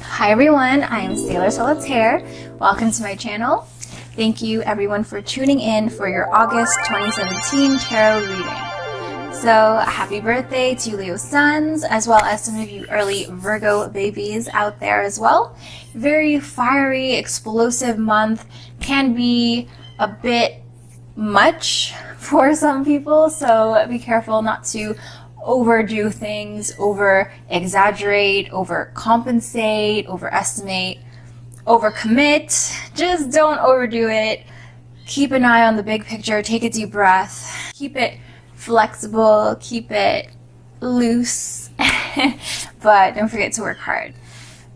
Hi everyone, I am Sailor Solitaire. Welcome to my channel. Thank you everyone for tuning in for your August 2017 tarot reading. So happy birthday to Leo suns, as well as some of you early Virgo babies out there as well. Very fiery, explosive month. Can be a bit much for some people, so be careful not to overdo things, over exaggerate, overcompensate, overestimate, overcommit. Just don't overdo it. Keep an eye on the big picture, take a deep breath, keep it flexible, keep it loose, but don't forget to work hard.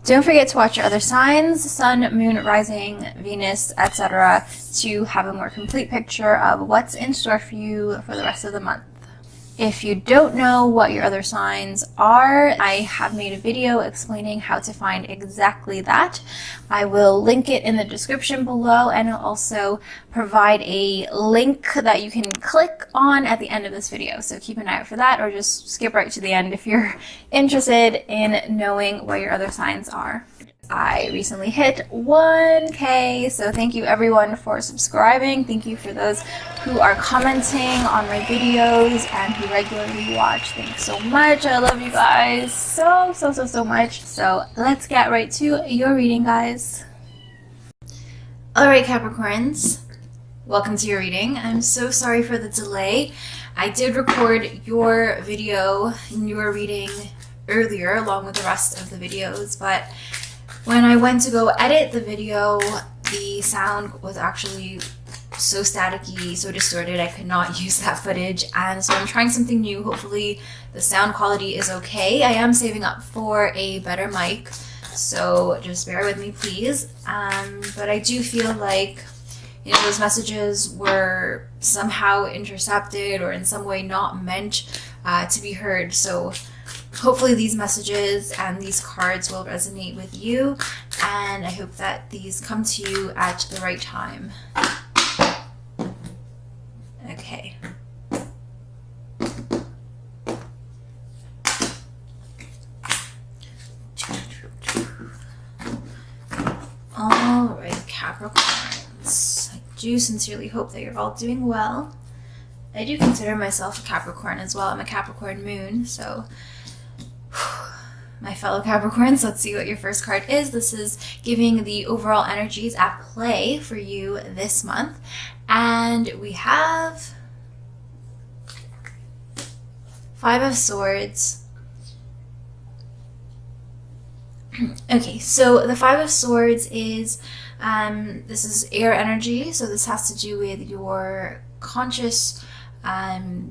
Don't forget to watch your other signs, Sun, Moon, Rising, Venus, etc., to have a more complete picture of what's in store for you for the rest of the month. If you don't know what your other signs are, I have made a video explaining how to find exactly that. I will link it in the description below, and I'll also provide a link that you can click on at the end of this video. So keep an eye out for that, or just skip right to the end if you're interested in knowing what your other signs are. I recently hit 1K, so thank you everyone for subscribing. Thank you for those who are commenting on my videos and who regularly watch. Thanks so much. I love you guys so much. So let's get right to your reading, guys. Alright, Capricorns, welcome to your reading. I'm so sorry for the delay. I did record your video and your reading earlier along with the rest of the videos, but when I went to go edit the video, the sound was actually so staticky, so distorted, I could not use that footage, and so I'm trying something new. Hopefully the sound quality is okay. I am saving up for a better mic, so just bear with me, please. But I do feel like, you know, those messages were somehow intercepted or in some way not meant to be heard, so hopefully these messages and these cards will resonate with you, and I hope that these come to you at the right time. Okay. Alright, Capricorns. I do sincerely hope that you're all doing well. I do consider myself a Capricorn as well. I'm a Capricorn moon, so my fellow Capricorns, let's see what your first card is. This is giving the overall energies at play for you this month. And we have Five of Swords. Okay, so the Five of Swords is, this is air energy, so this has to do with your conscious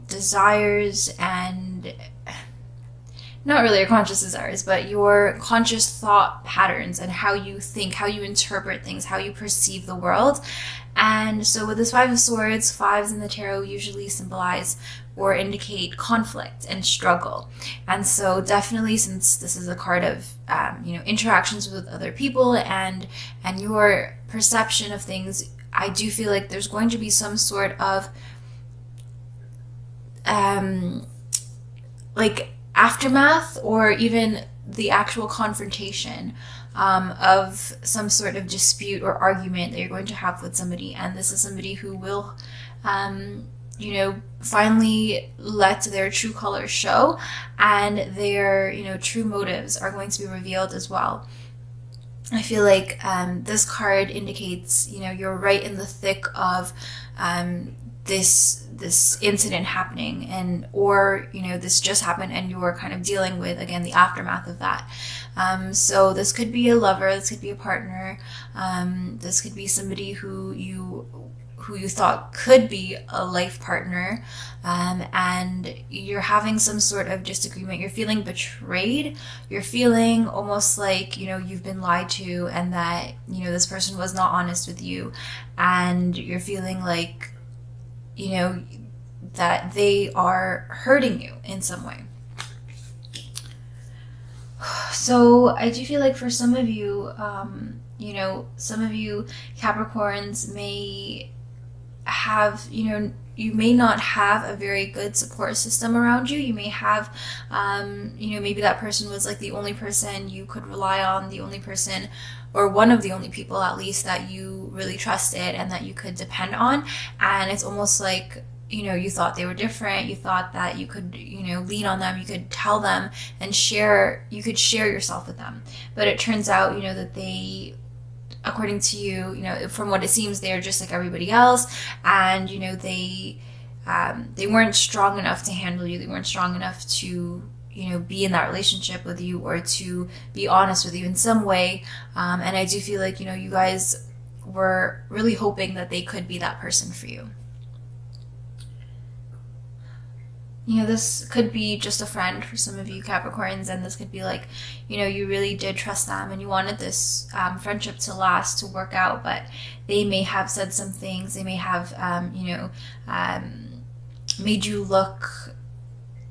desires and not really your conscious desires, but your conscious thought patterns and how you think, how you interpret things, how you perceive the world. And so with this Five of Swords, fives in the tarot usually symbolize or indicate conflict and struggle. And so definitely, since this is a card of you know, interactions with other people and your perception of things, I do feel like there's going to be some sort of like aftermath, or even the actual confrontation of some sort of dispute or argument that you're going to have with somebody. And this is somebody who will you know, finally let their true colors show, and their, you know, true motives are going to be revealed as well. I feel like this card indicates, you know, you're right in the thick of this incident happening, and or, you know, this just happened and you're kind of dealing with, again, the aftermath of that. So this could be a lover, this could be a partner, this could be somebody who you thought could be a life partner, and you're having some sort of disagreement. You're feeling betrayed. You're feeling almost like, you know, you've been lied to, and that, you know, this person was not honest with you, and you're feeling like, you know, that they are hurting you in some way. So I do feel like for some of you, you know, some of you Capricorns may have, you know, you may not have a very good support system around you. You may have, maybe that person was like the only person you could rely on, the only person, or one of the only people at least, that you really trusted and that you could depend on. And it's almost like, you thought they were different. You thought that you could, lean on them, you could tell them and you could share yourself with them. But it turns out, that they, according to you, from what it seems, they're just like everybody else. And, they weren't strong enough to handle you. They weren't strong enough to, be in that relationship with you, or to be honest with you in some way. And I do feel like, you guys were really hoping that they could be that person for you. This could be just a friend for some of you Capricorns, and this could be like, you really did trust them and you wanted this friendship to last, to work out, but they may have said some things. They may have, made you look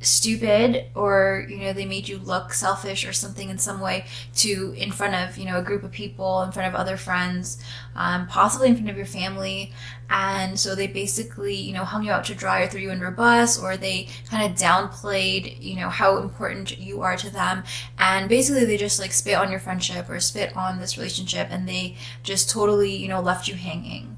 stupid, or they made you look selfish or something in some way, in front of a group of people, in front of other friends, possibly in front of your family. And so they basically hung you out to dry, or threw you under a bus, or they kind of downplayed how important you are to them. And basically they just like spit on your friendship or spit on this relationship, and they just totally left you hanging.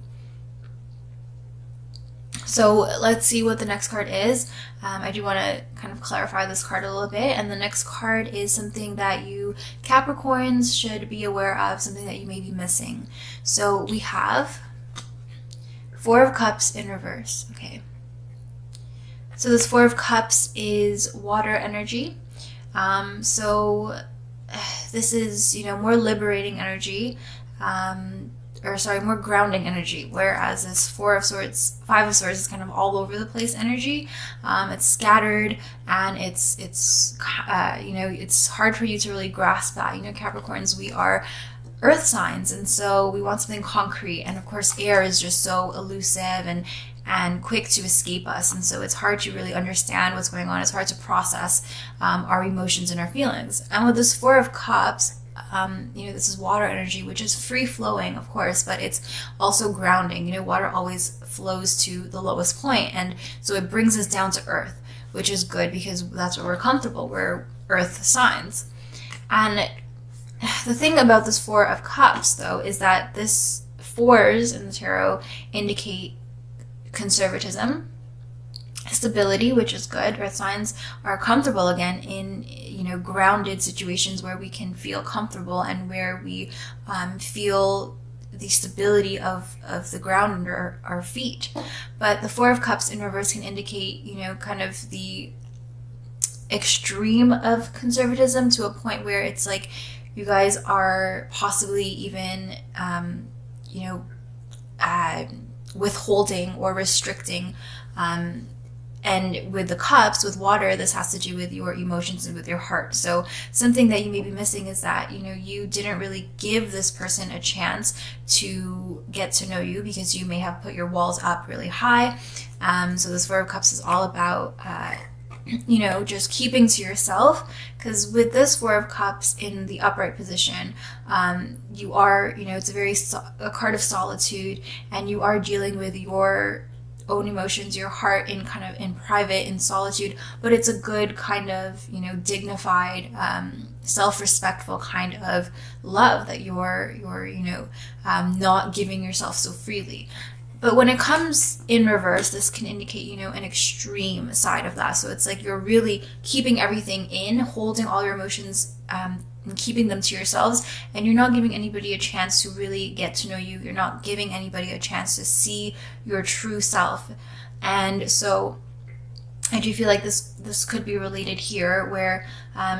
So let's see what the next card is. I do want to kind of clarify this card a little bit. And the next card is something that you Capricorns should be aware of, something that you may be missing. So we have Four of Cups in reverse. Okay. So this Four of Cups is water energy. So this is, more liberating energy. More grounding energy, whereas this Five of Swords is kind of all over the place energy. It's scattered, and it's hard for you to really grasp that. Capricorns, we are earth signs, and so we want something concrete, and of course air is just so elusive and quick to escape us, and so it's hard to really understand what's going on. It's hard to process our emotions and our feelings. And with this Four of Cups, this is water energy, which is free flowing, of course, but it's also grounding. Water always flows to the lowest point, and so it brings us down to earth, which is good because that's where we're comfortable. We're earth signs. And the thing about this Four of Cups, though, is that this fours in the tarot indicate conservatism, stability, which is good. Earth signs are comfortable again in grounded situations where we can feel comfortable and where we feel the stability of the ground under our feet. But the Four of Cups in reverse can indicate kind of the extreme of conservatism, to a point where it's like you guys are possibly even withholding or restricting. And with the cups, with water, this has to do with your emotions and with your heart. So something that you may be missing is that, you didn't really give this person a chance to get to know you, because you may have put your walls up really high. So this Four of Cups is all about, just keeping to yourself. Because with this Four of Cups in the upright position, you are, it's a card of solitude, and you are dealing with your own emotions, your heart, in private, in solitude, but it's a good kind of dignified, self-respectful kind of love that you're not giving yourself so freely. But when it comes in reverse, this can indicate an extreme side of that. So it's like you're really keeping everything in, holding all your emotions, and keeping them to yourselves, and you're not giving anybody a chance to really get to know you. You're not giving anybody a chance to see your true self. And so I do feel like this could be related here, where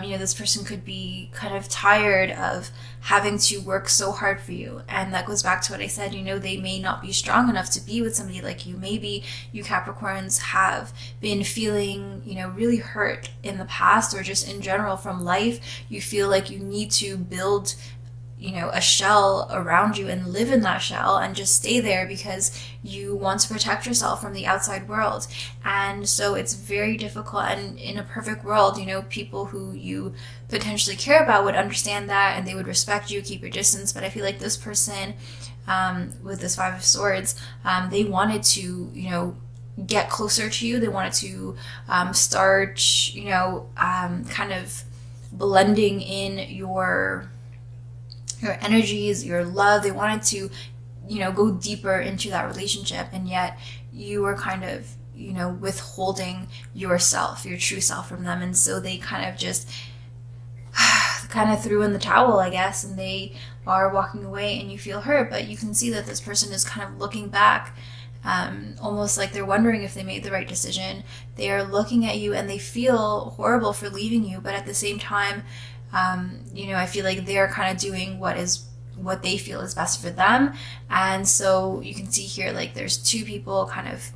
this person could be kind of tired of having to work so hard for you. And that goes back to what I said, they may not be strong enough to be with somebody like you. Maybe you Capricorns have been feeling really hurt in the past, or just in general from life. You feel like you need to build a shell around you and live in that shell and just stay there because you want to protect yourself from the outside world. And so it's very difficult. And in a perfect world, people who you potentially care about would understand that, and they would respect you, keep your distance. But I feel like this person, with this Five of Swords, they wanted to, get closer to you. They wanted to start, you know, kind of blending in your energies, your love. They wanted to, you know, go deeper into that relationship, and yet you were kind of, you know, withholding yourself, your true self from them. And so they kind of just kind of threw in the towel, I guess, and they are walking away, and you feel hurt. But you can see that this person is kind of looking back, almost like they're wondering if they made the right decision. They are looking at you and they feel horrible for leaving you, but at the same time, you know, I feel like they're kind of doing what they feel is best for them. And so you can see here, like, there's two people kind of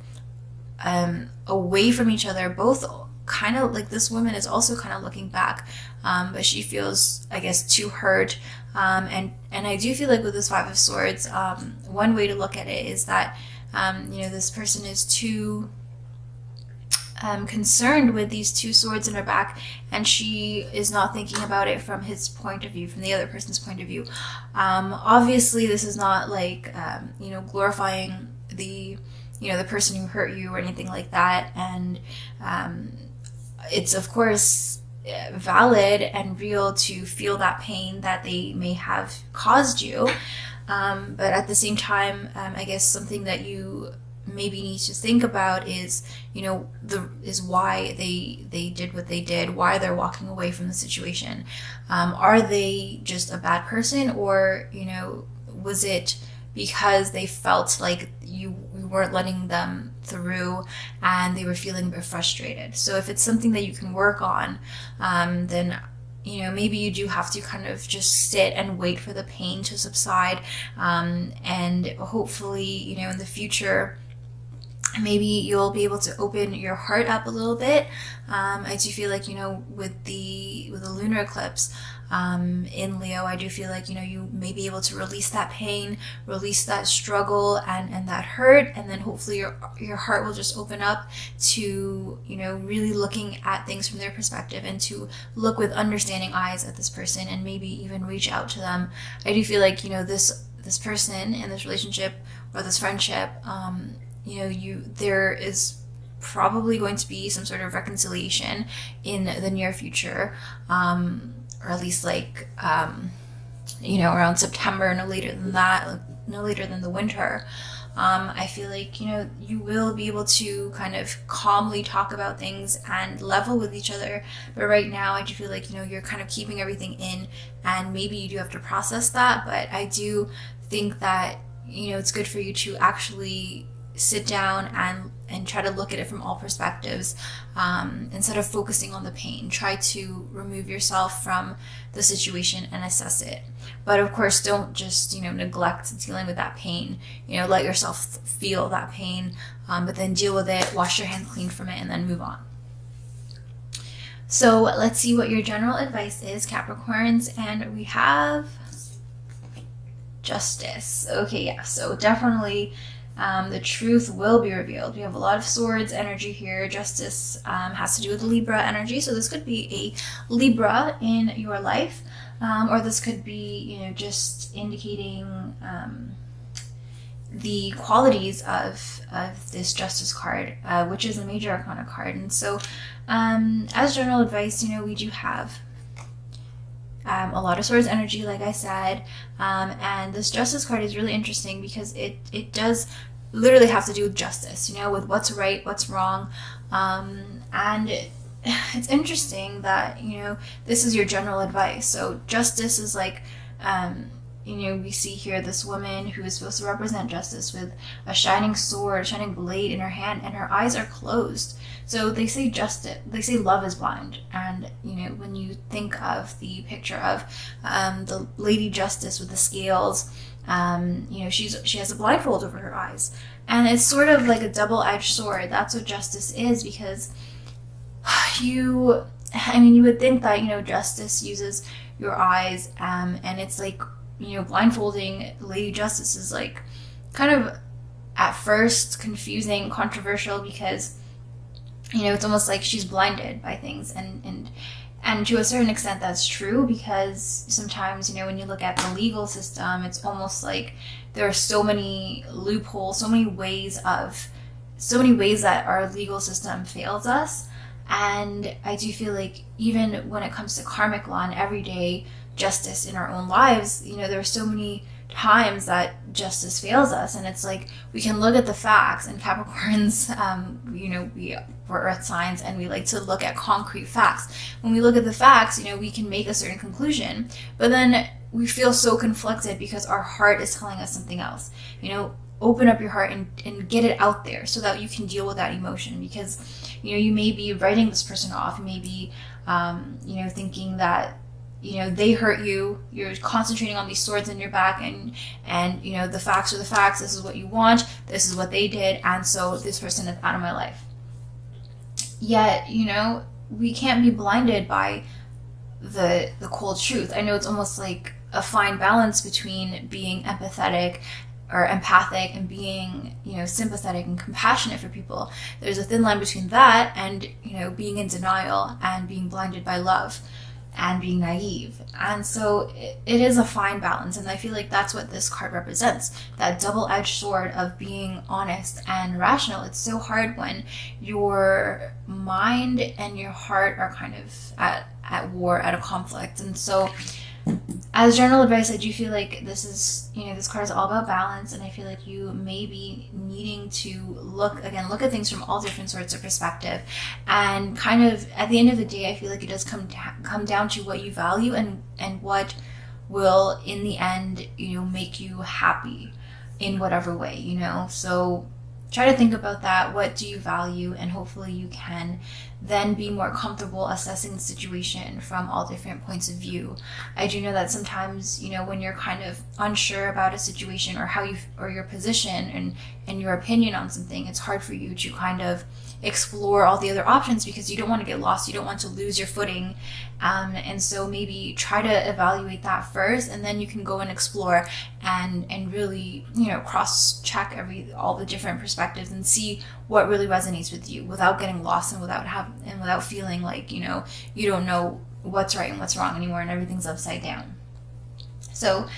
away from each other, both kind of like, this woman is also kind of looking back, but she feels, I guess, too hurt. And I do feel like with this Five of Swords, one way to look at it is that, you know, this person is too concerned with these two swords in her back, and she is not thinking about it from his point of view, from the other person's point of view. Obviously, this is not like, you know, glorifying the, you know, the person who hurt you or anything like that. And it's, of course, valid and real to feel that pain that they may have caused you. But at the same time, I guess something that you maybe need to think about is, you know, is why they did what they did, why they're walking away from the situation. Are they just a bad person, or, you know, was it because they felt like you weren't letting them through and they were feeling a bit frustrated? So if it's something that you can work on, then, you know, maybe you do have to kind of just sit and wait for the pain to subside, and hopefully, you know, in the future, maybe you'll be able to open your heart up a little bit. I do feel like, you know, with the lunar eclipse in Leo, I do feel like, you know, you may be able to release that pain, release that struggle and that hurt, and then hopefully your heart will just open up to, you know, really looking at things from their perspective, and to look with understanding eyes at this person, and maybe even reach out to them. I do feel like, you know, this person in this relationship or this friendship, you know, there is probably going to be some sort of reconciliation in the near future, or at least, like, you know, around September, no later than that, no later than the winter. I feel like, you know, you will be able to kind of calmly talk about things and level with each other. But right now, I do feel like, you know, you're kind of keeping everything in, and maybe you do have to process that. But I do think that, you know, it's good for you to actually sit down and try to look at it from all perspectives, instead of focusing on the pain. Try to remove yourself from the situation and assess it. But of course, don't just, you know, neglect dealing with that pain. You know, let yourself feel that pain, but then deal with it, wash your hands clean from it, and then move on. So let's see what your general advice is, Capricorns. And we have Justice. Okay, yeah, so definitely the truth will be revealed. We have a lot of swords energy here. Justice has to do with Libra energy, so this could be a Libra in your life, or this could be, you know, just indicating the qualities of this Justice card, which is a major arcana card. And so, as general advice, you know, we do have a lot of swords energy, like I said, and this Justice card is really interesting because it does literally have to do with justice, you know, with what's right, what's wrong, and it's interesting that, you know, this is your general advice. So justice is like, you know, we see here this woman who is supposed to represent justice with a shining sword, a shining blade in her hand, and her eyes are closed. So they say justice, they say love is blind. And, you know, when you think of the picture of the Lady Justice with the scales, you know, she has a blindfold over her eyes. And it's sort of like a double-edged sword. That's what justice is, because you would think that, you know, justice uses your eyes, and it's like, you know, blindfolding Lady Justice is like kind of at first confusing, controversial, because, you know, it's almost like she's blinded by things, and to a certain extent that's true, because sometimes, you know, when you look at the legal system, it's almost like there are so many loopholes, so many ways of so many ways that our legal system fails us. And I do feel like even when it comes to karmic law and everyday justice in our own lives, there are so many times that justice fails us. And it's like, we can look at the facts, and Capricorns, we're earth signs, and we like to look at concrete facts. When we look at the facts, we can make a certain conclusion, but then we feel so conflicted because our heart is telling us something else. Open up your heart and get it out there so that you can deal with that emotion, because you may be writing this person off. You may be thinking that they hurt you. You're concentrating on these swords in your back, and the facts are the facts. This is what you want. This is what they did, and so this person is out of my life. Yet we can't be blinded by the cold truth. I know it's almost like a fine balance between being empathetic or empathic and being sympathetic and compassionate for people. There's a thin line between that and being in denial and being blinded by love and being naive. And so it is a fine balance, and I feel like that's what this card represents, that double-edged sword of being honest and rational. It's so hard when your mind and your heart are kind of at war, at a conflict. And so as general advice, I do feel like this card is all about balance, and I feel like you may be needing to look at things from all different sorts of perspective, and kind of at the end of the day, I feel like it does come down to what you value and what will in the end make you happy in whatever way. So try to think about that. What do you value? And hopefully you can then be more comfortable assessing the situation from all different points of view. I do know that sometimes, when you're kind of unsure about a situation or your position and your opinion on something, it's hard for you to kind of explore all the other options because you don't want to get lost. You don't want to lose your footing. And so maybe try to evaluate that first, and then you can go and explore and really, cross-check all the different perspectives and see what really resonates with you without getting lost and without feeling like, you don't know what's right and what's wrong anymore and everything's upside down. So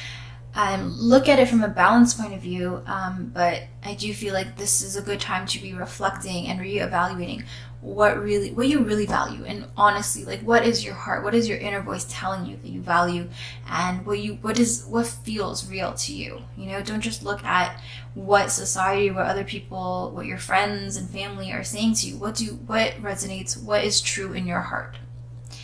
look at it from a balanced point of view, but I do feel like this is a good time to be reflecting and reevaluating what you really value. And honestly, like, what is your heart, what is your inner voice telling you that you value, and what feels real to you. Don't just look at what society, what other people, what your friends and family are saying to you. What resonates, what is true in your heart.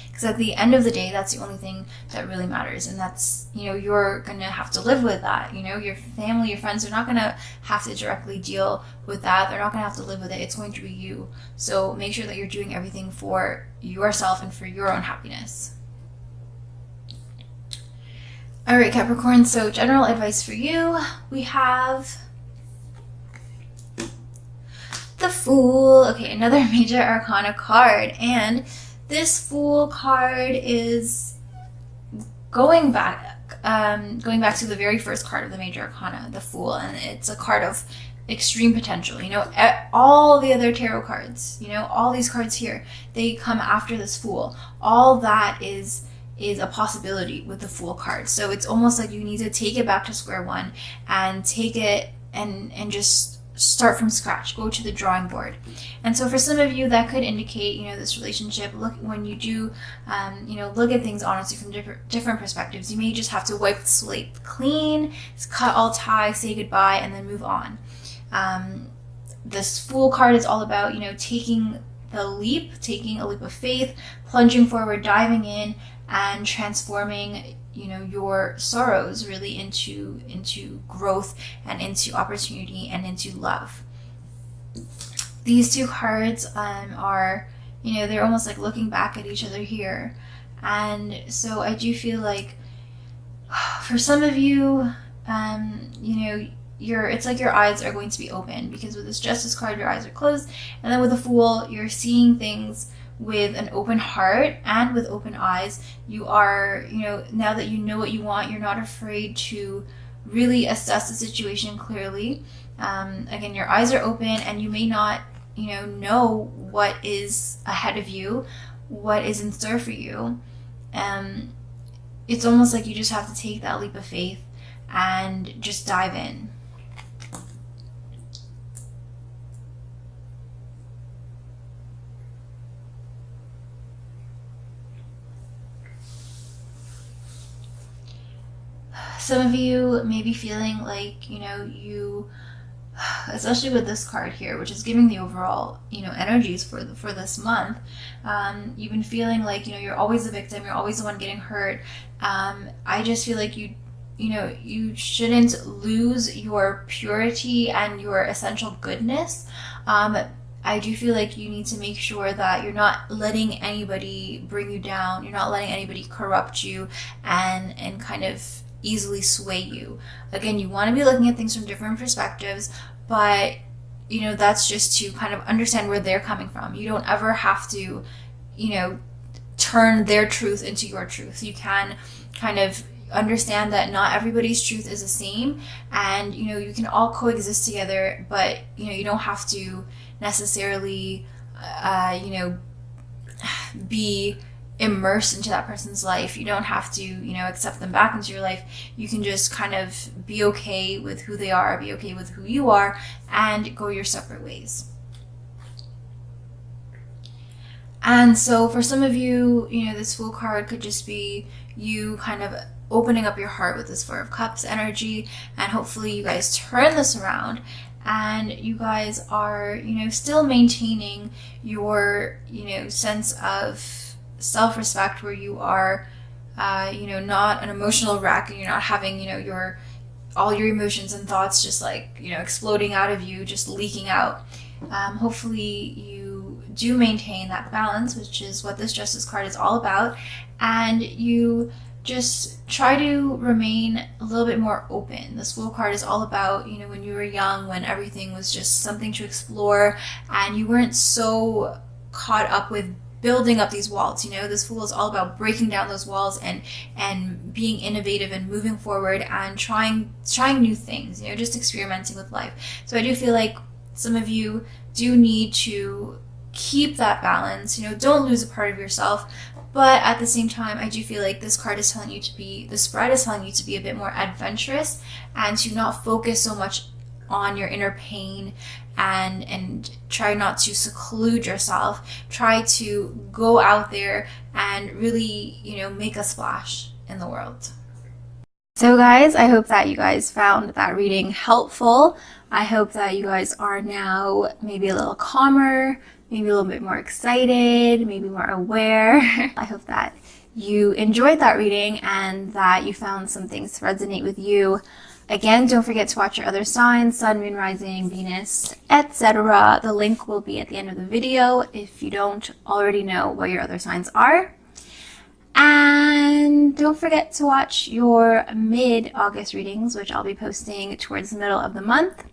Because at the end of the day, that's the only thing that really matters. And that's, you're going to have to live with that. Your family, your friends are not going to have to directly deal with that. They're not going to have to live with it. It's going to be you. So make sure that you're doing everything for yourself and for your own happiness. All right, Capricorn. So general advice for you. We have the Fool. Okay, another major arcana card. And this Fool card is going back to the very first card of the major arcana, the Fool, and it's a card of extreme potential. All the other tarot cards, all these cards here, they come after this Fool. All that is a possibility with the Fool card. So it's almost like you need to take it back to square one and take it and just start from scratch, go to the drawing board. And so for some of you, that could indicate, this relationship, when you do, look at things honestly from different perspectives, you may just have to wipe the slate clean, cut all ties, say goodbye, and then move on. This Fool card is all about, taking a leap of faith, plunging forward, diving in, and transforming your sorrows really into growth and into opportunity and into love. These two cards are, they're almost like looking back at each other here. And so I do feel like for some of you, it's like your eyes are going to be open, because with this Justice card, your eyes are closed. And then with the Fool, you're seeing things with an open heart and with open eyes. You are, now that you know what you want, you're not afraid to really assess the situation clearly. Again, your eyes are open, and you may not, know what is ahead of you, what is in store for you. It's almost like you just have to take that leap of faith and just dive in. some of you may be feeling like, you know, you, especially with this card here, which is giving the overall, you know, energies for this month, you've been feeling like, you know, you're always the victim, you're always the one getting hurt. I just feel like you know, you shouldn't lose your purity and your essential goodness. I do feel like you need to make sure that you're not letting anybody bring you down, you're not letting anybody corrupt you and kind of easily sway you. Again, you want to be looking at things from different perspectives, but you know, that's just to kind of understand where they're coming from. You don't ever have to, you know, turn their truth into your truth. You can kind of understand that not everybody's truth is the same, and you know, you can all coexist together, but you know, you don't have to necessarily you know, be immersed into that person's life. You don't have to, you know, accept them back into your life. You can just kind of be okay with who they are, be okay with who you are, and go your separate ways. And so for some of you, you know, this Fool card could just be you kind of opening up your heart with this Four of Cups energy, and hopefully you guys turn this around and you guys are, you know, still maintaining your, you know, sense of self-respect, where you are, you know, not an emotional wreck, and you're not having, you know, all your emotions and thoughts just like, you know, exploding out of you, just leaking out. Hopefully you do maintain that balance, which is what this Justice card is all about, and you just try to remain a little bit more open. This Fool card is all about, you know, when you were young, when everything was just something to explore and you weren't so caught up with building up these walls. You know, this Fool is all about breaking down those walls and being innovative and moving forward and trying new things, you know, just experimenting with life. So I do feel like some of you do need to keep that balance, you know, don't lose a part of yourself. But at the same time, I do feel like this card is telling you to be, the spread is telling you to be a bit more adventurous and to not focus so much on your inner pain and try not to seclude yourself. Try to go out there and really, you know, make a splash in the world. So guys, I hope that you guys found that reading helpful. I hope that you guys are now maybe a little calmer, maybe a little bit more excited, maybe more aware. I hope that you enjoyed that reading and that you found some things to resonate with you. Again, don't forget to watch your other signs, Sun, Moon, Rising, Venus, etc. The link will be at the end of the video if you don't already know what your other signs are. And don't forget to watch your mid-August readings, which I'll be posting towards the middle of the month.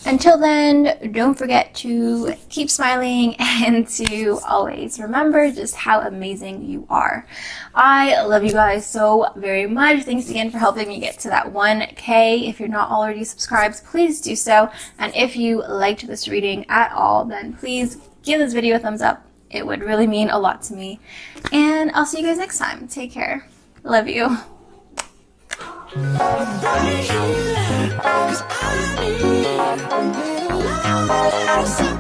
Until then, don't forget to keep smiling and to always remember just how amazing you are. I love you guys so very much. Thanks again for helping me get to that 1K. If you're not already subscribed, please do so. And if you liked this reading at all, then please give this video a thumbs up. It would really mean a lot to me. And I'll see you guys next time. Take care. Love you. I